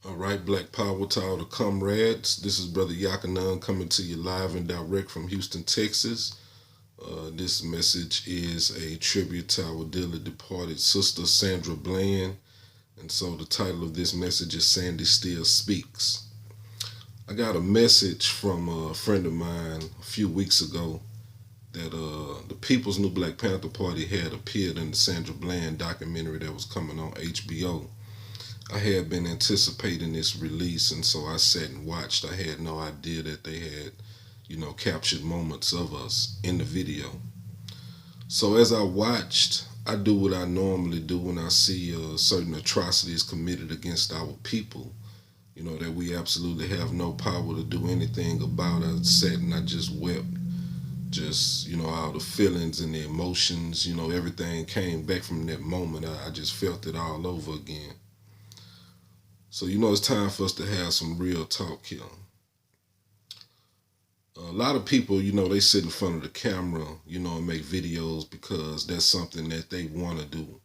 All right, Black Power to all the comrades. This is Brother Yakanan coming to you live and direct from Houston, Texas. This message is a tribute to our dearly departed sister, Sandra Bland. And so the title of this message is Sandy Still Speaks. I got a message from a friend of mine a few weeks ago that the People's New Black Panther Party had appeared in the Sandra Bland documentary that was coming on HBO. I had been anticipating this release, and so I sat and watched. I had no idea that they had, captured moments of us in the video. So as I watched, I do what I normally do when I see certain atrocities committed against our people, that we absolutely have no power to do anything about. I sat and I just wept. Just, all the feelings and the emotions, everything came back from that moment. I just felt it all over again. So, it's time for us to have some real talk here. A lot of people, they sit in front of the camera, and make videos because that's something that they want to do.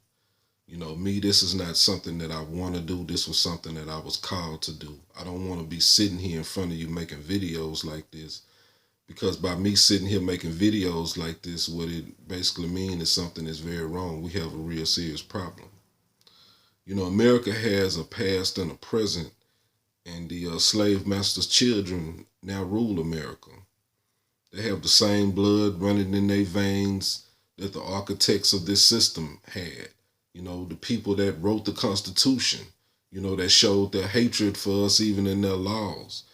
Me, this is not something that I want to do. This was something that I was called to do. I don't want to be sitting here in front of you making videos like this, because by me sitting here making videos like this, what it basically means is something is very wrong. We have a real serious problem. America has a past and a present, and the slave masters' children now rule America. They have the same blood running in their veins that the architects of this system had. The people that wrote the Constitution, that showed their hatred for us even in their laws.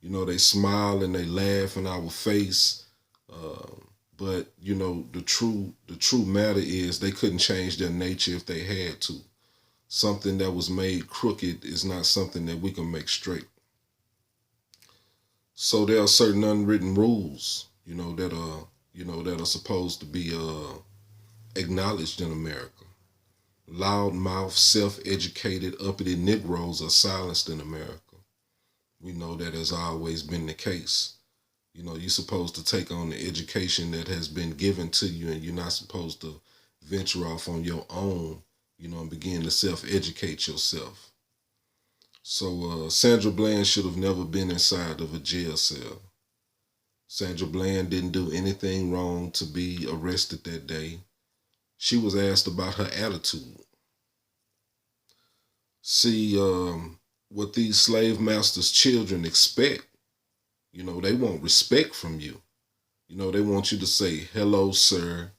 They smile and they laugh in our face. But the true matter is they couldn't change their nature if they had to. Something that was made crooked is not something that we can make straight. So there are certain unwritten rules, that are supposed to be acknowledged in America. Loudmouth, self-educated, uppity Negroes are silenced in America. We know that has always been the case. You're supposed to take on the education that has been given to you, and you're not supposed to venture off on your own, and begin to self-educate yourself. So Sandra Bland should have never been inside of a jail cell. Sandra Bland didn't do anything wrong to be arrested that day. She was asked about her attitude. See, what these slave masters' children expect, they want respect from you. They want you to say, "Hello, sir.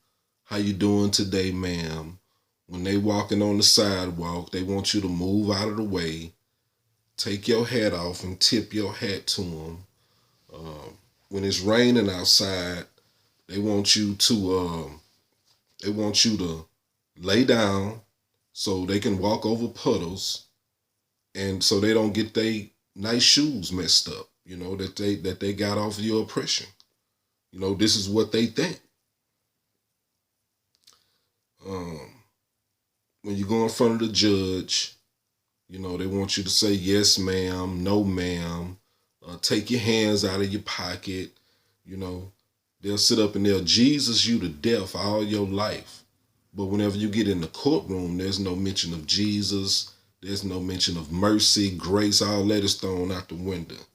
How you doing today, ma'am?" When they walking on the sidewalk, they want you to move out of the way, take your hat off and tip your hat to them. When it's raining outside, they want you to lay down so they can walk over puddles, and so they don't get their nice shoes messed up. That they got off of your oppression. This is what they think. When you go in front of the judge, they want you to say yes, ma'am, no, ma'am. Take your hands out of your pocket. They'll sit up and they'll Jesus you to death all your life. But whenever you get in the courtroom, there's no mention of Jesus. There's no mention of mercy, grace. All that is thrown out the window.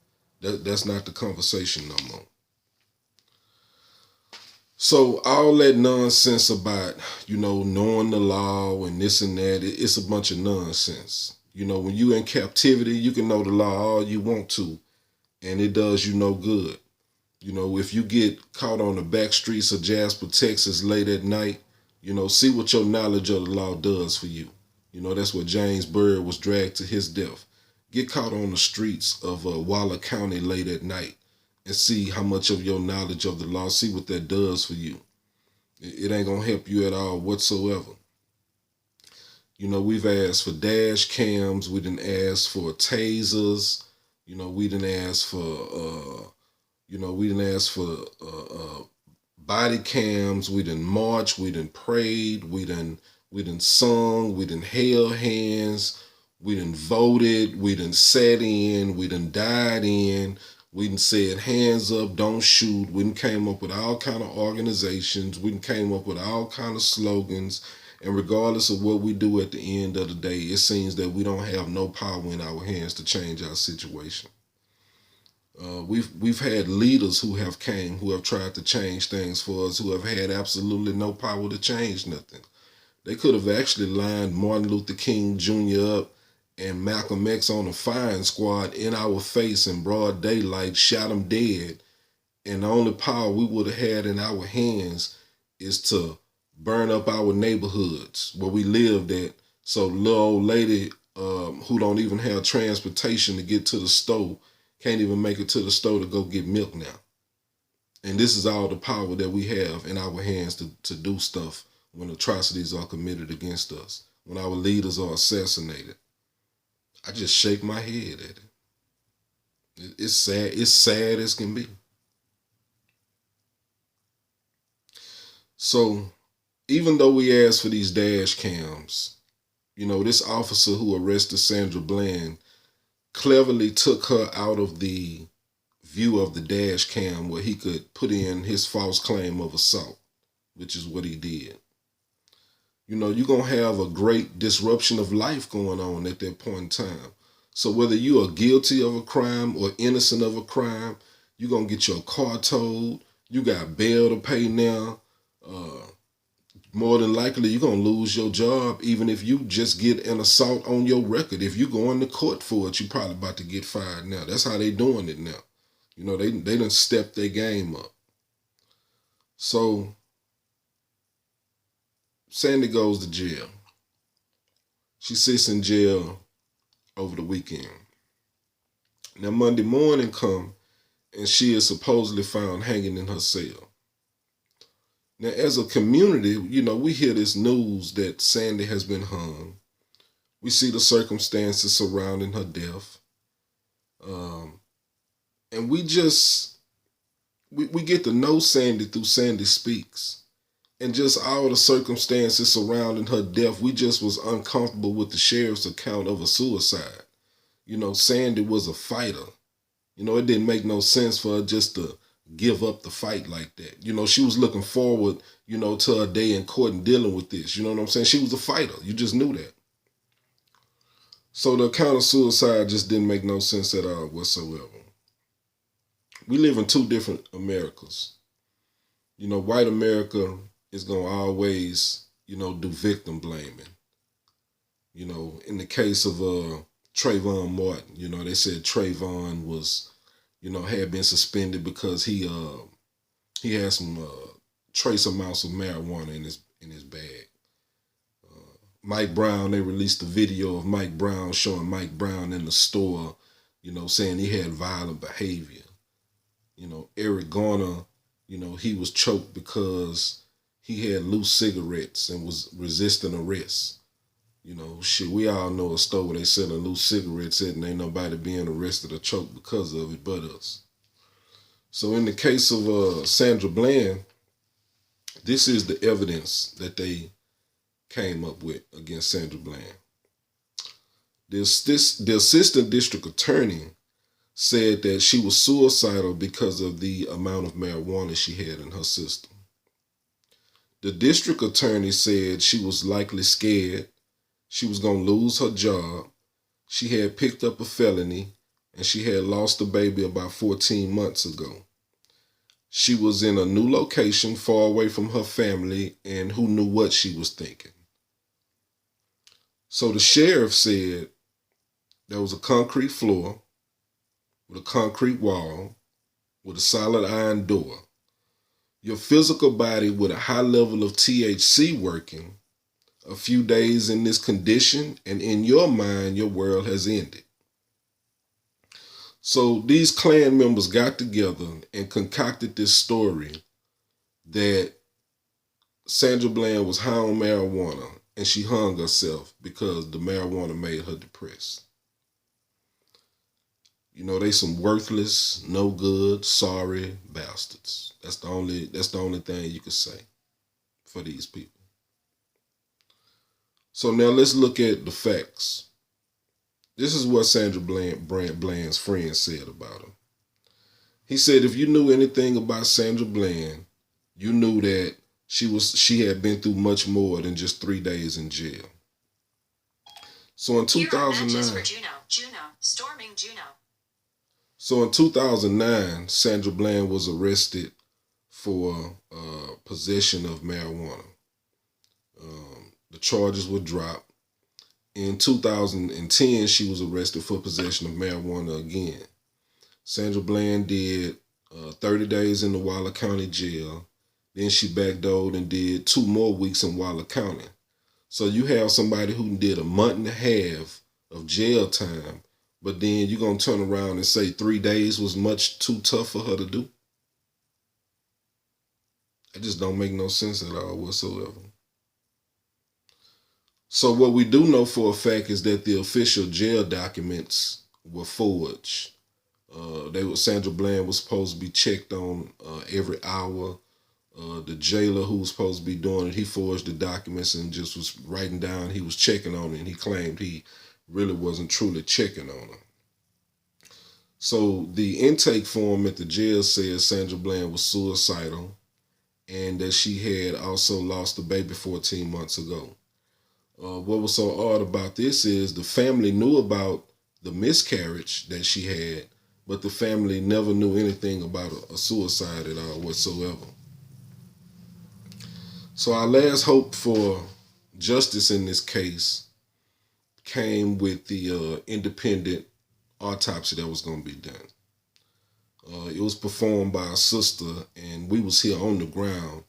That's not the conversation no more. So all that nonsense about, knowing the law and this and that, it's a bunch of nonsense. When you in captivity, you can know the law all you want to, and it does you no good. If you get caught on the back streets of Jasper, Texas late at night, see what your knowledge of the law does for you. That's where James Byrd was dragged to his death. Get caught on the streets of Waller County late at night and see how much of your knowledge of the law, see what that does for you. It ain't going to help you at all whatsoever. We've asked for dash cams. We didn't ask for tasers. We didn't ask for, body cams. We didn't march. We didn't prayed. We didn't sung. We didn't held hands. We didn't voted. We didn't sat in. We didn't died in. We done said hands up, don't shoot. We done came up with all kind of organizations. We done came up with all kind of slogans. And regardless of what we do at the end of the day, it seems that we don't have no power in our hands to change our situation. We've had leaders who have came, who have tried to change things for us, who have had absolutely no power to change nothing. They could have actually lined Martin Luther King Jr. up and Malcolm X on a firing squad in our face in broad daylight, shot them dead, and the only power we would have had in our hands is to burn up our neighborhoods where we lived at. So little old lady who don't even have transportation to get to the store can't even make it to the store to go get milk now. And this is all the power that we have in our hands to do stuff when atrocities are committed against us, when our leaders are assassinated. I just shake my head at it. It's sad. It's sad as can be. So even though we asked for these dash cams, this officer who arrested Sandra Bland cleverly took her out of the view of the dash cam where he could put in his false claim of assault, which is what he did. You're going to have a great disruption of life going on at that point in time. So whether you are guilty of a crime or innocent of a crime, you're going to get your car towed. You got bail to pay now. More than likely, you're going to lose your job, even if you just get an assault on your record. If you go into court for it, you're probably about to get fired now. That's how they doing it now. They done stepped their game up. So Sandy goes to jail. She sits in jail over the weekend. Now Monday morning come, and she is supposedly found hanging in her cell. Now, as a community, we hear this news that Sandy has been hung. We see the circumstances surrounding her death. And we get to know Sandy through Sandy Speaks. And just all the circumstances surrounding her death, we just was uncomfortable with the sheriff's account of a suicide. Sandy was a fighter. It didn't make no sense for her just to give up the fight like that. She was looking forward, to her day in court and dealing with this. You know what I'm saying? She was a fighter. You just knew that. So the account of suicide just didn't make no sense at all whatsoever. We live in two different Americas. White America is going to always, do victim blaming. In the case of Trayvon Martin, they said Trayvon was, had been suspended because he had some trace amounts of marijuana in his bag. Mike Brown, they released a video of Mike Brown showing Mike Brown in the store, saying he had violent behavior. Eric Garner, he was choked because he had loose cigarettes and was resisting arrest. We all know a store where they selling loose cigarettes at and ain't nobody being arrested or choked because of it but us. So in the case of Sandra Bland, this is the evidence that they came up with against Sandra Bland. The assistant district attorney said that she was suicidal because of the amount of marijuana she had in her system. The district attorney said she was likely scared. She was going to lose her job. She had picked up a felony, and she had lost a baby about 14 months ago. She was in a new location far away from her family, and who knew what she was thinking. So the sheriff said there was a concrete floor with a concrete wall with a solid iron door. Your physical body with a high level of THC working, a few days in this condition, and in your mind, your world has ended. So these Klan members got together and concocted this story that Sandra Bland was high on marijuana and she hung herself because the marijuana made her depressed. They some worthless, no good, sorry bastards. That's the only thing you could say for these people. So now let's look at the facts. This is what Sandra Bland's friend said about her. He said, if you knew anything about Sandra Bland, you knew that She had been through much more than just 3 days in jail. So in 2009, so in 2009, Sandra Bland was arrested for possession of marijuana. The charges were dropped. In 2010, she was arrested for possession of marijuana again. Sandra Bland did 30 days in the Waller County jail. Then she backdoored and did 2 more weeks in Waller County. So you have somebody who did a month and a half of jail time, but then you're going to turn around and say 3 days was much too tough for her to do? It just don't make no sense at all whatsoever. So what we do know for a fact is that the official jail documents were forged. Sandra Bland was supposed to be checked on every hour. The jailer who was supposed to be doing it, he forged the documents and just was writing down he was checking on it, and he claimed he really wasn't truly checking on her. So the intake form at the jail says Sandra Bland was suicidal and that she had also lost a baby 14 months ago. What was so odd about this is the family knew about the miscarriage that she had, but the family never knew anything about a suicide at all whatsoever. So our last hope for justice in this case came with the independent autopsy that was going to be done. It was performed by a sister, and we was here on the ground.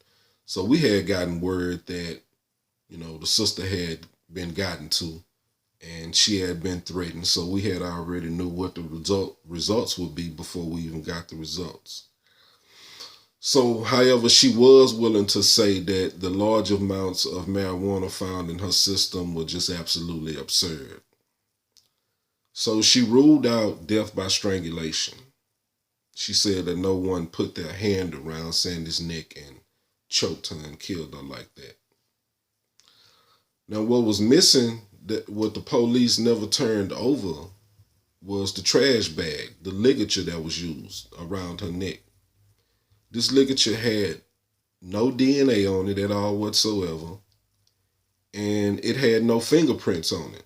So we had gotten word that, the sister had been gotten to, and she had been threatened. So we had already knew what the results would be before we even got the results. So, however, she was willing to say that the large amounts of marijuana found in her system were just absolutely absurd. So she ruled out death by strangulation. She said that no one put their hand around Sandy's neck and choked her and killed her like that. Now, what was missing, what the police never turned over, was the trash bag, the ligature that was used around her neck. This ligature had no DNA on it at all whatsoever, and it had no fingerprints on it.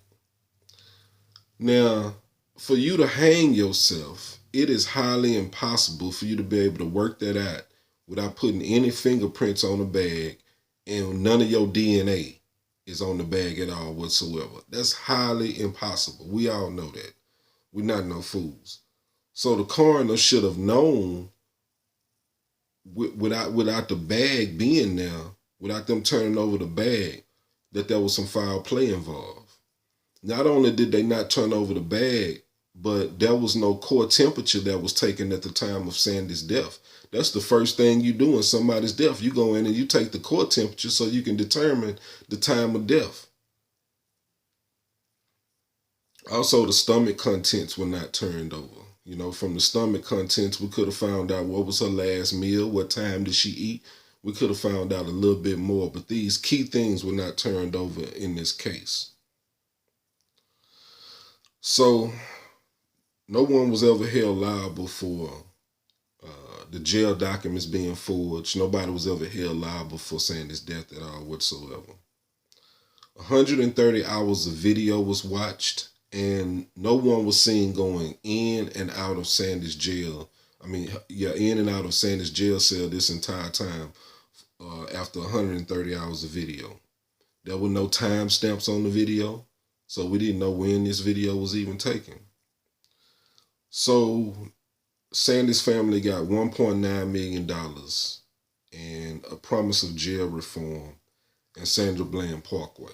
Now, for you to hang yourself, it is highly impossible for you to be able to work that out without putting any fingerprints on the bag, and none of your DNA is on the bag at all whatsoever. That's highly impossible. We all know that. We're not no fools. So the coroner should have known without the bag being there, without them turning over the bag, that there was some foul play involved. Not only did they not turn over the bag, but there was no core temperature that was taken at the time of Sandy's death. That's the first thing you do in somebody's death. You go in and you take the core temperature so you can determine the time of death. Also, the stomach contents were not turned over. From the stomach contents, we could have found out what was her last meal, what time did she eat. We could have found out a little bit more, but these key things were not turned over in this case. So, no one was ever held liable for the jail documents being forged. Nobody was ever held liable for Sandy's death at all whatsoever. 130 hours of video was watched, and no one was seen going in and out of Sandy's jail. In and out of Sandy's jail cell this entire time after 130 hours of video. There were no time stamps on the video, so we didn't know when this video was even taken. So Sandy's family got $1.9 million and a promise of jail reform and Sandra Bland Parkway.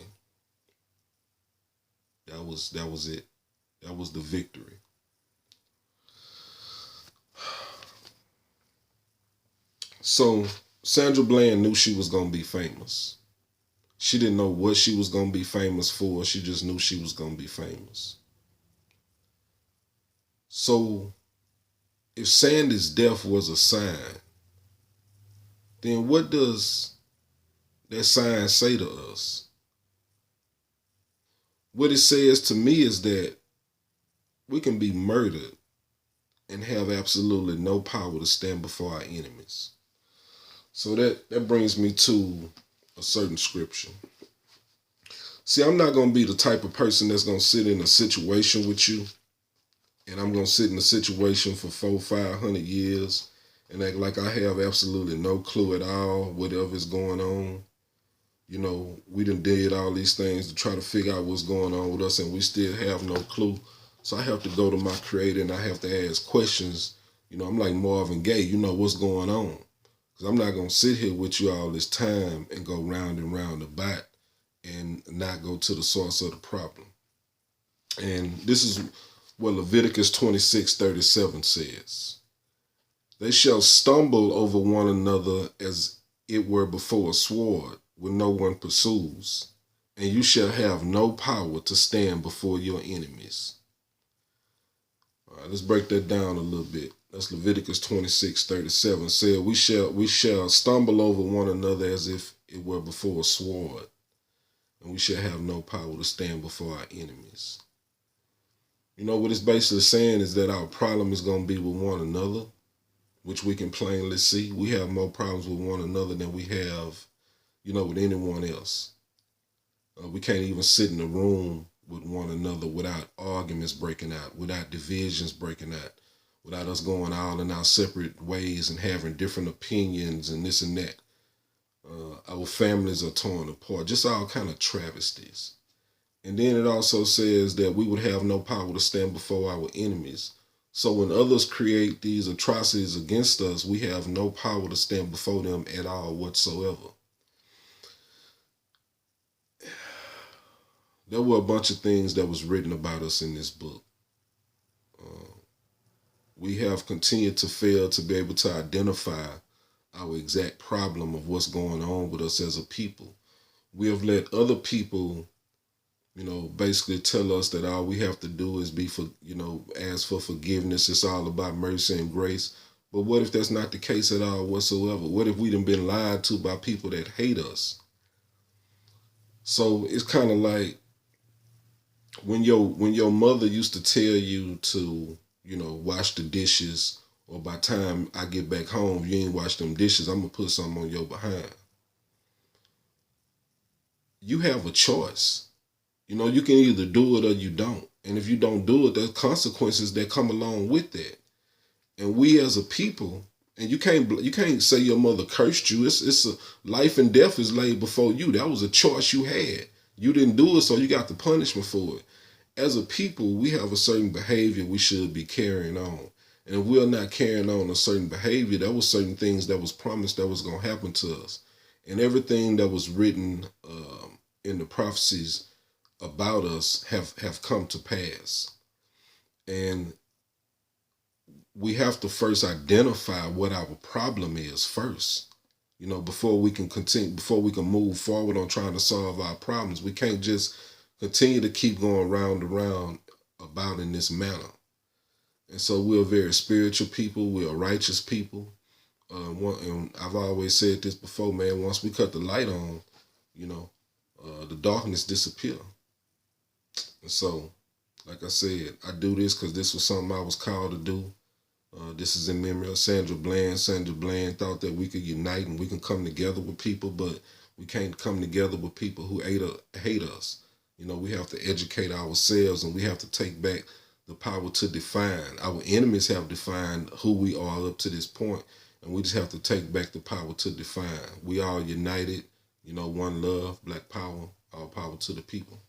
That was it. That was the victory. So Sandra Bland knew she was going to be famous. She didn't know what she was going to be famous for. She just knew she was going to be famous. So if Sandy's death was a sign, then what does that sign say to us? What it says to me is that we can be murdered and have absolutely no power to stand before our enemies. So that brings me to a certain scripture. See, I'm not going to be the type of person that's going to sit in a situation with you, and I'm going to sit in a situation for 400-500 years and act like I have absolutely no clue at all whatever is going on. You know, we done did all these things to try to figure out what's going on with us, and we still have no clue. So I have to go to my creator and I have to ask questions. You know, I'm like Marvin Gaye, you know, what's going on? Because I'm not going to sit here with you all this time and go round and round the bat and not go to the source of the problem. And this is what Leviticus 26:37 says. They shall stumble over one another as it were before a sword, when no one pursues, and you shall have no power to stand before your enemies. All right, let's break that down a little bit. That's Leviticus 26:37. Said we shall stumble over one another as if it were before a sword, and we shall have no power to stand before our enemies. You know what it's basically saying is that our problem is going to be with one another, which we can plainly see. We have more problems with one another than we have, you know, with anyone else. We can't even sit in a room with one another without arguments breaking out, without divisions breaking out, without us going all in our separate ways and having different opinions and this and that. Our families are torn apart, just all kind of travesties. And then it also says that we would have no power to stand before our enemies. So when others create these atrocities against us, we have no power to stand before them at all whatsoever. There were a bunch of things that was written about us in this book. We have continued to fail to be able to identify our exact problem of what's going on with us as a people. We have let other people, you know, basically tell us that all we have to do is ask for forgiveness. It's all about mercy and grace. But what if that's not the case at all whatsoever? What if we done been lied to by people that hate us? So it's kind of like when your mother used to tell you to, you know, wash the dishes, or by the time I get back home, if you ain't wash them dishes, I'm gonna put something on your behind. You have a choice. You know, you can either do it or you don't. And if you don't do it, there's consequences that come along with that. And we as a people, and you can't say your mother cursed you. It's a life and death is laid before you. That was a choice you had. You didn't do it, so you got the punishment for it. As a people, we have a certain behavior we should be carrying on. And if we're not carrying on a certain behavior, there was certain things that was promised that was going to happen to us. And everything that was written in the prophecies about us have come to pass. And we have to first identify what our problem is first. You know, before we can move forward on trying to solve our problems. We can't just continue to keep going round and round about in this manner. And so we're a very spiritual people. We're a righteous people. And I've always said this before, man, once we cut the light on, you know, the darkness disappear. And so, like I said, I do this because this was something I was called to do. This is in memory of Sandra Bland. Sandra Bland thought that we could unite and we can come together with people, but we can't come together with people who hate us. You know, we have to educate ourselves and we have to take back the power to define. Our enemies have defined who we are up to this point, and we just have to take back the power to define. We are united, you know, one love, black power, all power to the people.